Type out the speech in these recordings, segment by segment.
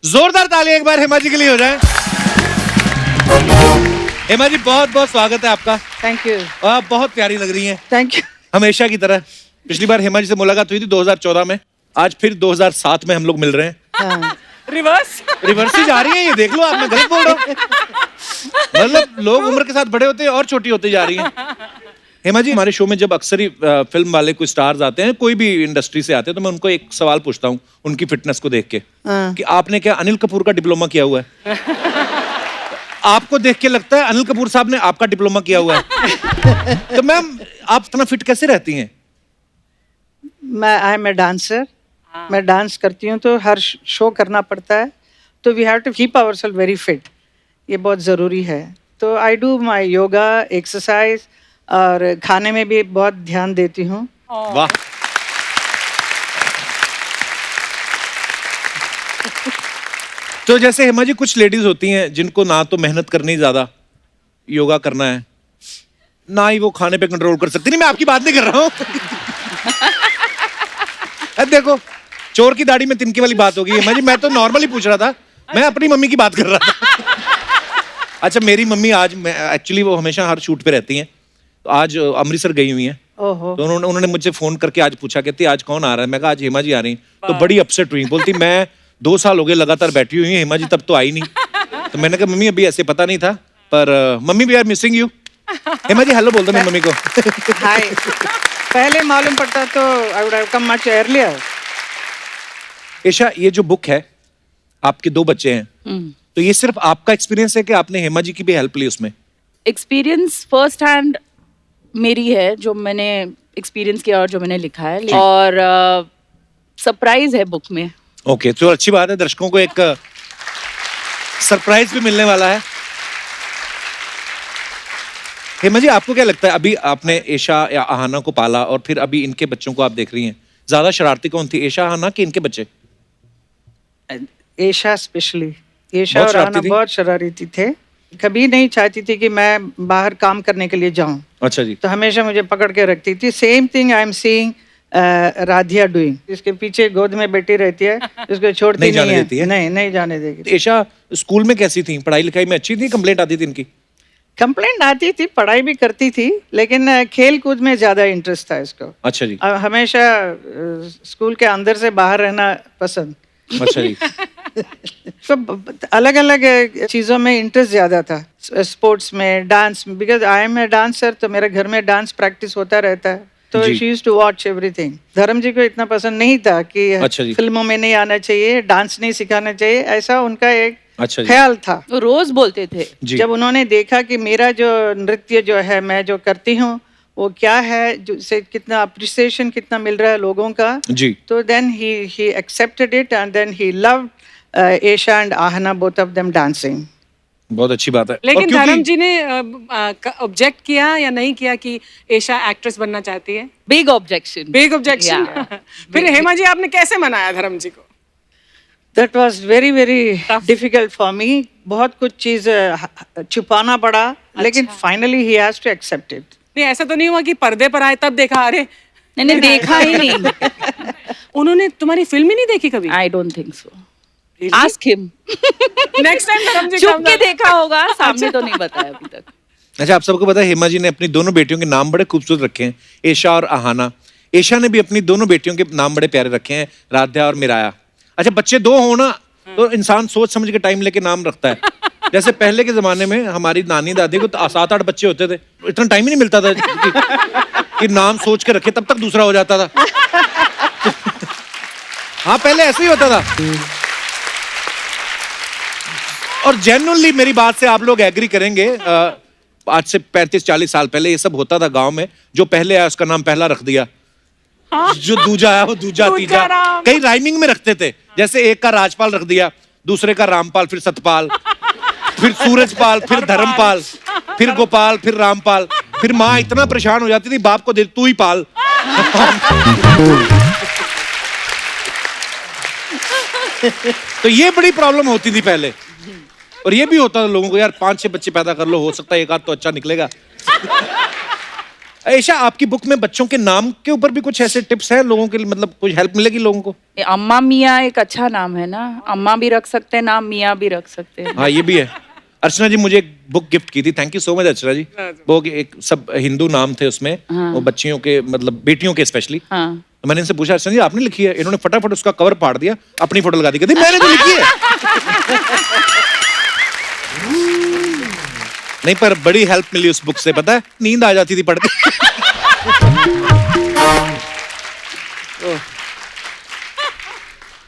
जोरदार ताली एक बार हेमा जी के लिए हो जाए। हेमा जी बहुत बहुत स्वागत है आपका। Thank you. आप बहुत प्यारी लग रही हैं थैंक यू। हमेशा की तरह। पिछली बार हेमा जी से मुलाकात हुई थी 2014 में, आज फिर 2007 में हम लोग मिल रहे हैं। हाँ। रिवर्स रिवर्स ही जा रही है ये, देख लो आप, मैं गलत बोल रहा हूँ? मतलब लोग उम्र के साथ बड़े होते हैं और छोटी होती जा रही हैं। हेमा जी, हमारे शो में जब अक्सर ही फिल्म वाले कोई स्टार्स आते हैं, कोई भी इंडस्ट्री से आते हैं, तो मैं उनको एक सवाल पूछता हूँ उनकी फिटनेस को देख के हाँ। कि आपने क्या अनिल कपूर का डिप्लोमा किया हुआ है? आपको देख के लगता है अनिल कपूर साहब ने आपका डिप्लोमा किया हुआ है। तो मैम आप इतना फिट कैसे रहती हैं? I am a dancer. मैं डांस करती हूँ तो हर शो करना पड़ता है, तो we have to keep ourselves very fit. ये बहुत ज़रूरी है। तो I do my yoga, exercise और खाने में भी बहुत ध्यान देती हूँ। वाह। तो जैसे हेमा जी, कुछ लेडीज होती हैं जिनको ना तो मेहनत करनी ज्यादा, योगा करना है, ना ही वो खाने पे कंट्रोल कर सकती। नहीं, मैं आपकी बात नहीं कर रहा हूँ। देखो, चोर की दाढ़ी में तिनके वाली बात होगी। हेमा जी, मैं तो नॉर्मली पूछ रहा था, मैं अपनी मम्मी की बात कर रहा था। अच्छा, मेरी मम्मी आज, एक्चुअली वो हमेशा हर शूट पे रहती हैं, तो आज अमृतसर गई हुई हैं। ओहो। तो उन्होंने मुझसे फोन करके आज पूछा, कहती आज कौन आ रहा है? मैं कहा आज हेमा जी आ रही। तो बड़ी अपसेट हुई, बोलती मैं 2 साल हो गए लगातार बैठी हुई हूँ, हेमा जी तब तो आई नहीं। तो मैंने कहा मम्मी अभी ऐसे पता नहीं था, पर mummy we are missing you. Hema ji hello बोल दो मेरी मम्मी को। हाय। पहले मालूम पड़ता तो I would have come much earlier. Esha, ये जो बुक है, आपके 2 बच्चे हैं, तो ये सिर्फ आपका एक्सपीरियंस है कि आपने हेमा जी की भी हेल्प ली उसमें? एक्सपीरियंस फर्स्ट हैंड मेरी है, जो मैंने एक्सपीरियंस किया और जो मैंने लिखा है, और सरप्राइज है बुक में। ओके, तो अच्छी बात है, दर्शकों को एक सरप्राइज भी मिलने वाला है। हेमा जी, आपको क्या लगता है, अभी आपने ईशा या आहाना को पाला और फिर अभी इनके बच्चों को आप देख रही हैं, ज्यादा शरारती कौन थी, ईशा, आहाना कि इनके बच्चे? एशा स्पेशली। एशा बहुत और शरारती आना थी? बहुत शरारती थे। कभी नहीं चाहती थी कि मैं बाहर काम करने के लिए जाऊं, अच्छा जी। तो हमेशा मुझे पकड़ के रखती थी। Same thing I am seeing Radhiya doing. इसके पीछे गोद में बैठी रहती है, इसको छोड़ती नहीं नहीं जाने है। देती है? नहीं जाने देगी। ईशा स्कूल में कैसी थी, पढ़ाई लिखाई में अच्छी थी, कंप्लेंट आती थी इनकी? कंप्लेंट आती थी, पढ़ाई भी करती थी, लेकिन खेल कूद में ज्यादा इंटरेस्ट था इसको। अच्छा जी। हमेशा स्कूल के अंदर से बाहर रहना पसंद। अच्छा जी। तो अलग अलग चीज़ों में इंटरेस्ट ज़्यादा था, स्पोर्ट्स में, डांस में। Because I am a dancer, तो मेरे घर में डांस प्रैक्टिस होता रहता है, तो जी। She used to watch everything. Dharam ji को इतना पसंद नहीं था कि अच्छा जी। फिल्मों में नहीं आना चाहिए, डांस नहीं सिखाना चाहिए, ऐसा उनका एक अच्छा जी। ख्याल था। वो रोज बोलते थे। जी। जब उन्होंने देखा कि मेरा जो नृत्य जो है, मैं जो करती हूँ वो क्या है, जो से कितना अप्रिसिएशन कितना मिल रहा है लोगों का, जी। तो then he accepted it and then he loved Esha and Ahana, both of them dancing. बहुत अच्छी बात है। और लेकिन क्योंकि- धर्म जी ने ऑब्जेक्ट किया या नहीं किया कि एशा एक्ट्रेस बनना चाहती है? Big objection. Big objection. फिर हेमा जी आपने कैसे मनाया धर्म जी को? That was very very difficult for me. बहुत कुछ चीज छुपाना पड़ा, लेकिन finally he has to accept it. नहीं, ऐसा तो नहीं हुआ कि पर्दे पर आए तब देखा, अरे मैंने देखा ही नहीं। उन्होंने तुम्हारी फिल्म ही नहीं देखी कभी? I don't think so. Ask him. Next time धर्म जी चुप के देखा होगा, सामने तो नहीं बताया अभी तक। अच्छा, आप सबको पता है हेमा जी ने अपनी दोनों बेटियों के नाम बड़े खूबसूरत रखे हैं, ईशा और आहाना। ईशा ने भी अपनी दोनों बेटियों के नाम बड़े प्यारे रखे हैं, राध्या और मिराया। अच्छा, बच्चे 2 हो ना, तो इंसान सोच समझ के टाइम लेके नाम रखता है। जैसे पहले के जमाने में हमारी नानी दादी को 7-8 बच्चे होते थे, इतना टाइम ही नहीं मिलता था कि नाम सोच के रखे, तब तक दूसरा हो जाता था। हाँ, पहले ऐसे ही होता था। और जेन्युइनली मेरी बात से आप लोग एग्री करेंगे, आज से 35-40 साल पहले ये सब होता था गांव में। जो पहले आया उसका नाम पहला रख दिया, जो दूजा आया वो दूजा तीजा, कई राइमिंग में रखते थे। जैसे एक का राजपाल रख दिया, दूसरे का रामपाल, फिर सतपाल, फिर सूरजपाल, फिर धर्मपाल, फिर गोपाल, फिर रामपाल। फिर माँ इतना परेशान हो जाती थी, बाप को दे तू ही पाल। तो ये बड़ी प्रॉब्लम होती थी पहले। और ये भी होता था लोगों को, यार 5-6 बच्चे पैदा कर लो, हो सकता है एक आध तो अच्छा निकलेगा। ऐशा, आपकी बुक में बच्चों के नाम के ऊपर भी कुछ ऐसे टिप्स हैं लोगों के लिए, मतलब कुछ हेल्प मिलेगी लोगों को? अम्मा मियाँ एक अच्छा नाम है ना, अम्मा भी रख सकते हैं नाम, मियाँ भी रख सकते हैं। हाँ, ये भी है। अर्चना जी मुझे एक बुक गिफ्ट की थी, थैंक यू सो मच अर्चना जी। वो एक सब हिंदू नाम थे उसमें, वो बच्चियों के, मतलब बेटियों के स्पेशली। हाँ। तो मैंने इनसे पूछा, अर्चना जी आपने लिखी है? इन्होंने फटाफट उसका कवर फाड़ दिया, अपनी फोटो लगा दी, कहती मैंने तो लिखी है। नहीं, पर बड़ी हेल्प मिली उस बुक से, पता है, नींद आ जाती थी पढ़ के।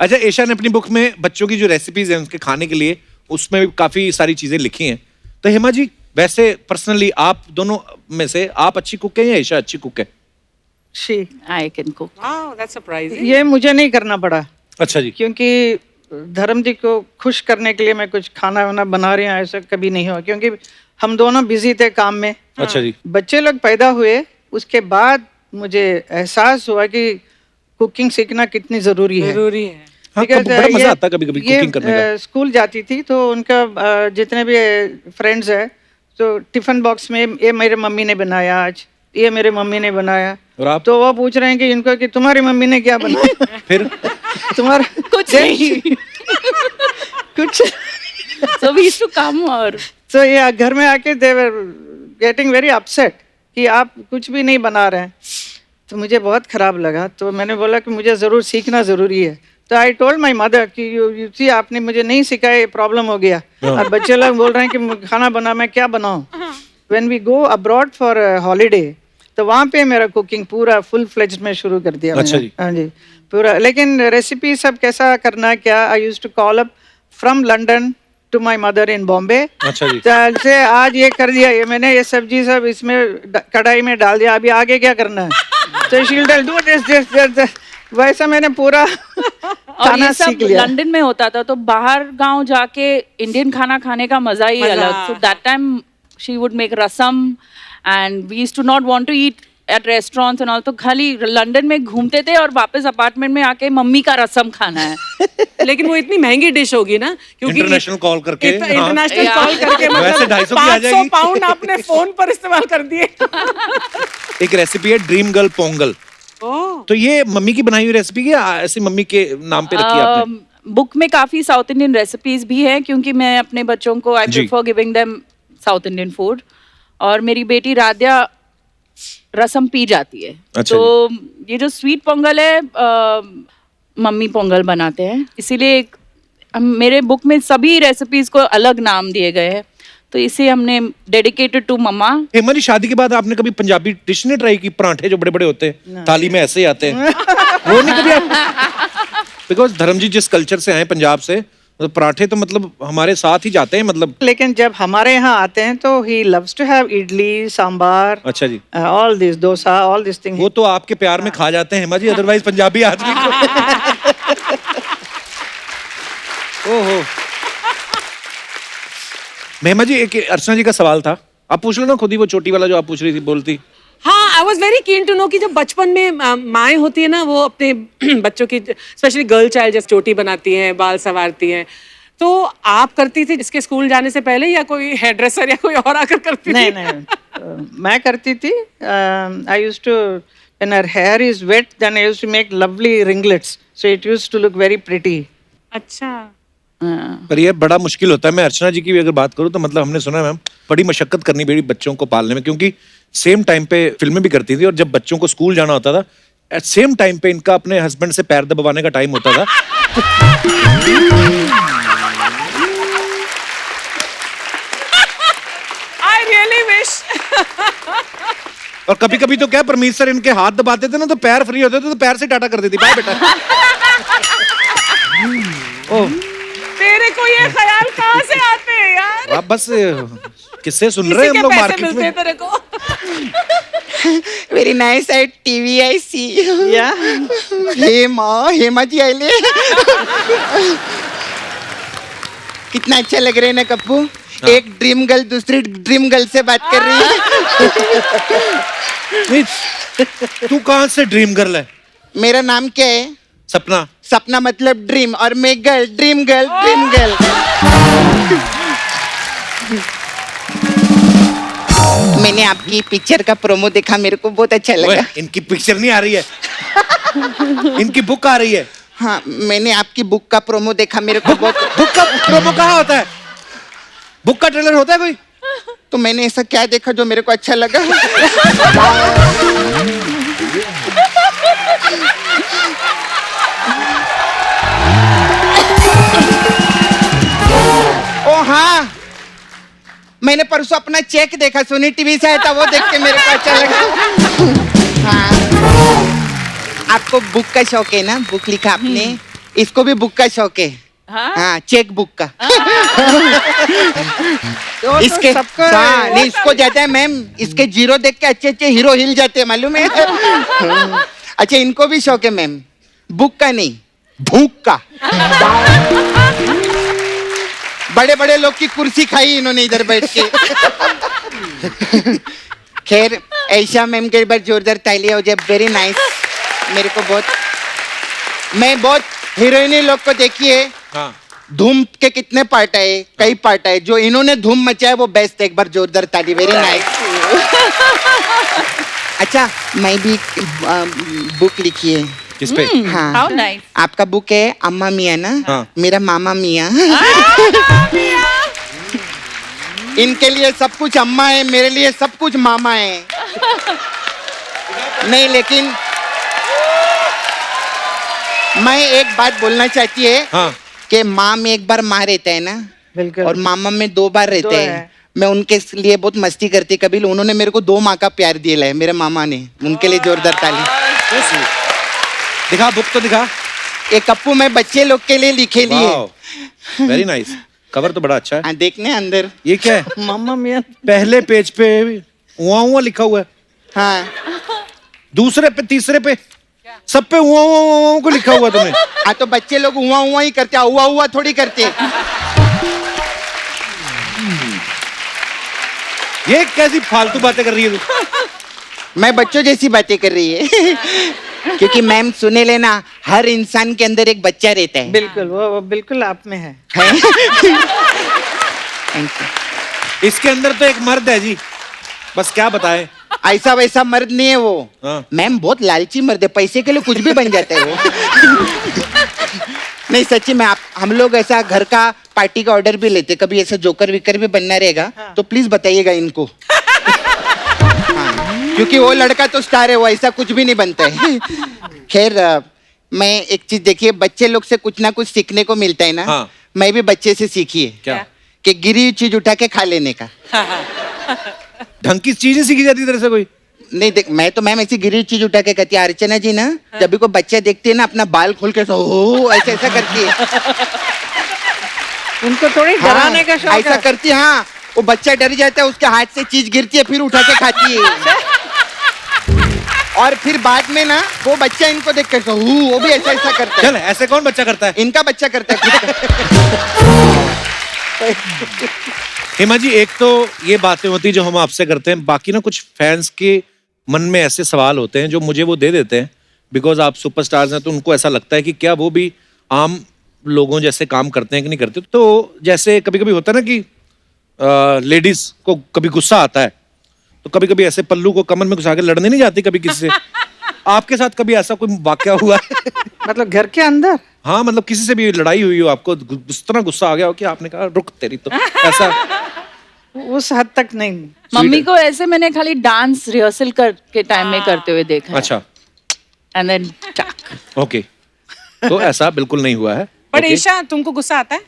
अच्छा, ईशा ने अपनी बुक में बच्चों की जो रेसिपीज हैं उनके खाने के लिए, उसमें भी काफी सारी चीजें लिखी हैं। तो हेमा जी, वैसे पर्सनली आप दोनों में से आप अच्छी कुक है या ईशा अच्छी कुक है? She, I can cook. Wow, that's surprising. ये मुझे नहीं करना पड़ा, अच्छा जी। क्योंकि धर्म जी को खुश करने के लिए मैं कुछ खाना वाना बना रही हूँ, ऐसा कभी नहीं हुआ, क्योंकि हम दोनों बिजी थे काम में। अच्छा जी। बच्चे लोग पैदा हुए उसके बाद मुझे एहसास हुआ कि कुकिंग सीखना कितनी जरूरी है। जरूरी है। हाँ, Because, बड़ा मजा ये- आता है कभी-कभी ये, कुकिंग करने का। स्कूल जाती थी तो उनका जितने भी फ्रेंड्स है, तो टिफिन बॉक्स में ये मेरे मम्मी ने बनाया आज, ये मेरे मम्मी ने बनाया, और आप? तो वो पूछ रहे हैं कि इनको कि तुम्हारी मम्मी ने क्या बनाया? फिर तुम्हारा कुछ नहीं। कुछ। So we used to come और तो ये घर में आके दे वर गेटिंग वेरी अपसेट कि आप कुछ भी नहीं बना रहे हैं। तो मुझे बहुत खराब लगा, तो मैंने बोला कि मुझे ज़रूर सीखना ज़रूरी है। तो आई टोल्ड माई मदर कि यू सी आपने मुझे नहीं सिखाया, प्रॉब्लम हो गया। और बच्चे लोग बोल रहे हैं कि खाना बना, मैं क्या बनाऊँ? When we go abroad for holiday, तो वहाँ पे मेरा कुकिंग पूरा फुल फ्लेज्ड में शुरू कर दिया। अच्छा मैंने। जी। हाँ जी, पूरा। लेकिन रेसिपी सब कैसा करना है क्या, I used to call up from London to my mother in Bombay. अच्छा जी। से आज ये कर दिया, ये मैंने ये सब्जी सब इसमें कढ़ाई में डाल दिया, अभी आगे क्या करना है? तो she will tell do this. वैसा मैंने पूरा और खाना ये सब सीख लिया। लंदन में होता था, तो बाहर गांव जाके इंडियन खाना खाने का मजा ही अलग। So that time she would make rasam and we used to not want to eat at restaurants and all, तो खाली लंदन में घूमते थे और वापस अपार्टमेंट में आके मम्मी का रसम खाना है। लेकिन वो इतनी महंगी डिश होगी ना, क्योंकि इंटरनेशनल कॉल करके। हाँ। इंटरनेशनल कॉल करके वैसे मतलब 250 की आ 500 जाएगी। पाउंड आपने फोन पर इस्तेमाल कर दिए। एक रेसिपी है ड्रीम गर्ल पोंगल, ओह, तो ये मम्मी की बनाई हुई रेसिपी या ऐसी मम्मी के नाम पे रखी है आपने? बुक में काफी साउथ इंडियन रेसिपीज भी हैं, क्योंकि मैं अपने बच्चों को आई जी। Prefer giving them south Indian food. और मेरी बेटी राध्या रसम पी जाती है। अच्छा तो ये जो स्वीट पोंगल है, मम्मी पोंगल बनाते हैं, इसीलिए मेरे बुक में सभी रेसिपीज को अलग नाम दिए गए हैं, तो इसे हमने डेडिकेटेड टू मम्मा। हेमा जी, शादी के बाद आपने कभी पंजाबी डिश नहीं ट्राई की? परांठे जो बड़े बड़े होते हैं, थाली में ऐसे ही आते हैं, वो नहीं कभी आप? बिकॉज धर्म जी जिस कल्चर से आए पंजाब से, मतलब पराठे तो मतलब हमारे साथ ही जाते हैं, मतलब। लेकिन जब हमारे यहाँ आते हैं तो he loves to have idli, sambar, अच्छा जी। All this, dosa, all this thing. वो तो आपके प्यार में खा जाते हैं हेमा जी, अदरवाइज पंजाबी आदमी को। ओहो। हेमा जी, एक अर्चना जी का सवाल था, आप पूछ लो ना खुद ही, वो छोटी वाला जो आप पूछ रही थी, बोलती। हाँ, I was very keen to know कि जब बचपन में माएँ होती है ना, वो अपने बच्चों की, स्पेशली गर्ल चाइल्ड, जब चोटी बनाती हैं, बाल संवारती हैं, तो आप करती थी इसके स्कूल जाने से पहले, या कोई हेयर ड्रेसर या कोई और आकर करती नहीं थी? नहीं, मैं करती थी। I used to, when her hair is wet, then I used to make lovely ringlets, so it used to look very pretty. अच्छा। पर ये बड़ा मुश्किल होता है। मैं अर्चना जी की भी अगर बात करूं तो मतलब हमने सुना है मैम, बड़ी मशक्कत करनी पड़ी बच्चों को पालने में, क्योंकि सेम टाइम पे फिल्में भी करती थी, और जब बच्चों को स्कूल जाना होता था, एट सेम टाइम पे इनका अपने हस्बैंड से पैर दबाने का टाइम होता था। I really wish. और कभी कभी तो क्या, परमीत सर इनके हाथ दबाते थे ना, तो पैर फ्री होते थे, तो पैर से टाटा कर देती, बाय बेटा। ओह, तेरे को ये ख्याल कहाँ से आते हैं यार? आप बस किससे सुन रहे हैं हम लोग पैसे मार्केट मिलते हैं में? तेरे को? Very nice at TV I see. Yeah. Hema ji आइले। कितना अच्छा लग रहा है ना कप्पू। एक ड्रीम गर्ल दूसरी ड्रीम गर्ल से बात कर रही है। नहीं, तू कहाँ से ड्रीम गर्ल है? मेरा नाम क्या है? सपना। सपना मतलब ड्रीम, और मैं girl, dream girl, dream girl. मैंने आपकी पिक्चर का प्रोमो देखा, मेरे को बहुत अच्छा ओए, लगा। इनकी पिक्चर नहीं आ रही है, इनकी बुक आ रही है। हाँ, मैंने आपकी बुक का प्रोमो देखा, मेरे को बहुत। बुक का प्रोमो कहाँ होता है? बुक का ट्रेलर होता है कोई? तो मैंने ऐसा क्या देखा जो मेरे को अच्छा लगा? ओ हाँ, मैंने परसों अपना चेक देखा, सोनी टीवी से आया था, वो देख के मेरे को अच्छा लगा। हाँ, आपको बुक का शौक है ना? बुक लिखा आपने, इसको भी बुक का शौक है। हाँ? हाँ, चेक बुक का। तो इसके सबको हाँ, नहीं, इसको जाता है मैम, इसके जीरो देख के अच्छे अच्छे हीरो हिल जाते हैं, मालूम है? अच्छा, इनको भी शौक है मैम, बुक का नहीं, भूख का। बड़े बड़े लोग की कुर्सी खाई इन्होंने इधर बैठ के। खैर, ऐशा मैम के बार जोरदार तालियां हो जाए, वेरी नाइस। मेरे को बहुत, मैं बहुत हीरोइनी लोग को देखी है। हाँ। धूम के कितने पार्ट आए, कई पार्ट आए, जो इन्होंने धूम मचाया वो बेस्ट है। एक बार जोरदार ताली, वेरी नाइस। अच्छा, मैं भी बुक लिखी है। किस पे? हाँ, How nice. आपका बुक है अम्मा मियाँ ना? हाँ। मेरा मामा मियाँ। इनके लिए सब कुछ अम्मा है, मेरे लिए सब कुछ मामा है। नहीं, लेकिन मैं एक बात बोलना चाहती है। हाँ। कि माँ में एक बार माँ रहता है ना, बिल्कुल। और मामा में 2 बार रहते दो हैं। है। मैं उनके लिए बहुत मस्ती करती, कभी उन्होंने मेरे को 2 माँ का प्यार दिया है, मेरे मामा ने। उनके लिए जोरदार ताली। दिखा बुक तो दिखा। एक कप्पू मैं बच्चे लोग के लिए लिखे लिए। वेरी नाइस, कवर तो बड़ा अच्छा है। हाँ, देखने अंदर। ये क्या है? मम्मा मियाँ। पहले पेज पे उआ उआ लिखा हुआ है, हाँ दूसरे पे, तीसरे पे, सब पे उआ उआ उआ उआ को लिखा हुआ तुमने। हाँ, तो बच्चे लोग हुआ हुआ ही करते, हुआ हुआ थोड़ी करते। ये कैसी फालतू बातें कर रही है तू? मैं बच्चों जैसी बातें कर रही है। क्योंकि मैम सुने लेना, हर इंसान के अंदर एक बच्चा रहता है। बिल्कुल, वो बिल्कुल आप में है। Thank you. इसके अंदर तो एक मर्द है जी, बस क्या बताएं। ऐसा वैसा मर्द नहीं है वो। हाँ। मैम बहुत लालची मर्द है, पैसे के लिए कुछ भी बन जाता है वो। नहीं, सच्ची में, आप हम लोग ऐसा घर का पार्टी का ऑर्डर भी लेते, कभी ऐसा जोकर विकर भी बनना रहेगा तो प्लीज बताइएगा इनको। हाँ, क्योंकि वो लड़का तो स्टार है, वो ऐसा कुछ भी नहीं बनता है। खैर, मैं एक चीज देखिए, बच्चे लोग से कुछ ना कुछ सीखने को मिलता है ना। हाँ। मैं भी बच्चे से सीखी है। क्या? कि गिरी हुई चीज उठा के खा लेने का। ढंग की चीजें सीखी जाती तरह से कोई? नहीं, देख, मैं तो मैम ऐसी गिरी हुई चीज उठा के कहती है। अर्चना जी ना, जब भी कोई बच्चा देखती है ना, अपना बाल खोल के ओ ऐसा ऐसा करती है। उनको थोड़ी डराने का शौक ऐसा है। करती है। हाँ, वो बच्चा डर जाता है, उसके हाथ से चीज गिरती है, फिर उठा के खाती है। और फिर बाद में ना वो बच्चा इनको देख कर वो भी ऐसा ऐसा करता है। चल, ऐसे कौन बच्चा करता है? इनका बच्चा करता है खुद का। हेमा जी, एक तो ये बातें होती जो हम आपसे करते हैं, बाकी ना कुछ फैंस के मन में ऐसे सवाल होते हैं जो मुझे वो दे देते हैं, बिकॉज आप सुपरस्टार्स हैं, तो उनको ऐसा लगता है कि क्या वो भी आम लोगों जैसे काम करते हैं कि नहीं करते। तो जैसे कभी कभी होता है ना कि लेडीज को कभी गुस्सा आता है, तो कभी कभी ऐसे पल्लू को कमर में घुसा के लड़ने नहीं जाती कभी किसी से। आपके साथ कभी ऐसा कोई वाकया हुआ है? मतलब घर के अंदर? हाँ, मतलब किसी से भी लड़ाई हुई हो, आपको इस तरह गुस्सा आ गया हो कि आपने कहा रुक तेरी, तो ऐसा? उस हद तक नहीं। मम्मी को ऐसे मैंने खाली डांस रिहर्सल कर के टाइम में करते हुए देखा है। अच्छा, एंड देन ओके। तो ऐसा बिल्कुल नहीं हुआ है। But Okay. ईशा, तुमको गुस्सा आता है?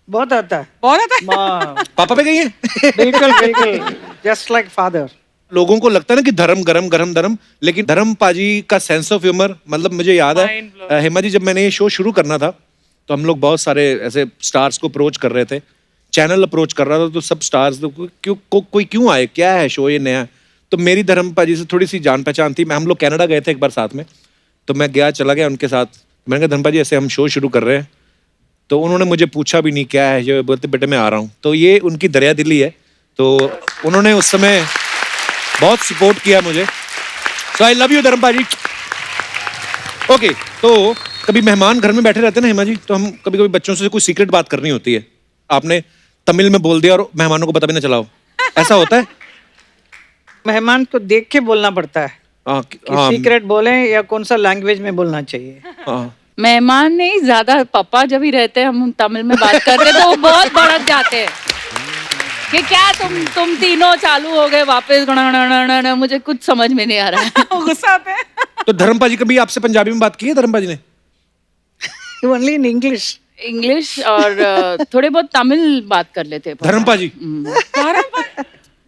बहुत आता है। बहुत आता है? माँ, पापा पे गई है? बिल्कुल बिल्कुल, जस्ट लाइक फादर। लोगों को लगता है ना कि धर्म गरम गरम धर्म, लेकिन धर्म पाजी का सेंस ऑफ ह्यूमर, मतलब मुझे याद Mind blowing. है हेमा जी, जब मैंने ये शो शुरू करना था तो हम लोग बहुत सारे ऐसे स्टार्स को अप्रोच कर रहे थे, चैनल अप्रोच कर रहा था, तो सब स्टार्स कोई क्यों आए, क्या है शो ये नया। तो मेरी धर्म पाजी से थोड़ी सी जान पहचान थी। हम लोग कनाडा गए थे एक बार साथ में, तो मैं चला गया उनके साथ। मैंने कहा धर्म पाजी ऐसे हम शो शुरू कर रहे हैं, तो उन्होंने मुझे पूछा भी नहीं क्या है, जो बोलते बेटे मैं आ रहा हूँ। तो ये उनकी दरिया दिली है, तो उन्होंने उस समय बहुत सपोर्ट किया मुझे। सो आई लव यू धर्म पाजी। ओके, तो कभी मेहमान घर में बैठे रहते हैं ना हेमा जी, तो हम कभी कभी बच्चों से कोई सीक्रेट बात करनी होती है, आपने तमिल में बोल दिया और मेहमानों को पता भी ना चला हो, ऐसा होता है? मेहमान को देख के बोलना पड़ता है हाँ, कि हाँ, सीक्रेट बोले या कौन सा लैंग्वेज में बोलना चाहिए। हाँ। मेहमान नहीं, ज्यादा पापा जब ही रहते हैं हम तमिल में बात करते हैं तो वो बहुत भड़क जाते हैं कि क्या तुम तीनों चालू हो गए वापस, मुझे कुछ समझ में नहीं आ रहा है। गुस्सा आते हैं। तो धर्मपा जी कभी आपसे पंजाबी में बात की है धर्मपा जी ने? Only in English. इंग्लिश और थोड़े बहुत तमिल बात कर लेते हैं पापा। धर्मपा जी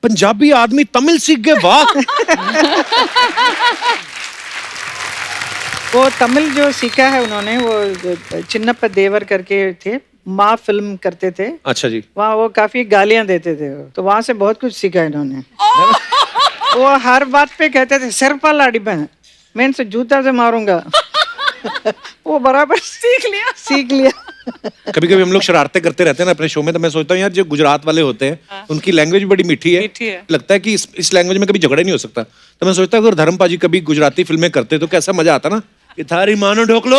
पंजाबी आदमी तमिल सीख गए, वाह। वो तमिल जो सीखा है उन्होंने, वो चिन्नप्पा देवर करके थे, माँ फिल्म करते थे, अच्छा जी। वहाँ वो काफी गालियां देते थे, तो वहां से बहुत कुछ सीखा इन्होंने। वो हर बात पे कहते थे सिर पर लाड़ी बहन, मैं इनसे जूता से मारूंगा। वो बराबर सीख लिया। कभी कभी हम लोग शरारतें करते रहते हैं ना अपने शो में, तो मैं सोचता हूँ यार जो गुजरात वाले होते हैं उनकी लैंग्वेज बड़ी मीठी है। लगता है कि इस लैंग्वेज में कभी झगड़ा नहीं हो सकता। तो मैं सोचता हूँ अगर धर्मपा जी कभी गुजराती फिल्में करते तो कैसा मजा आता ना, कि थारी मानो ढोक लो।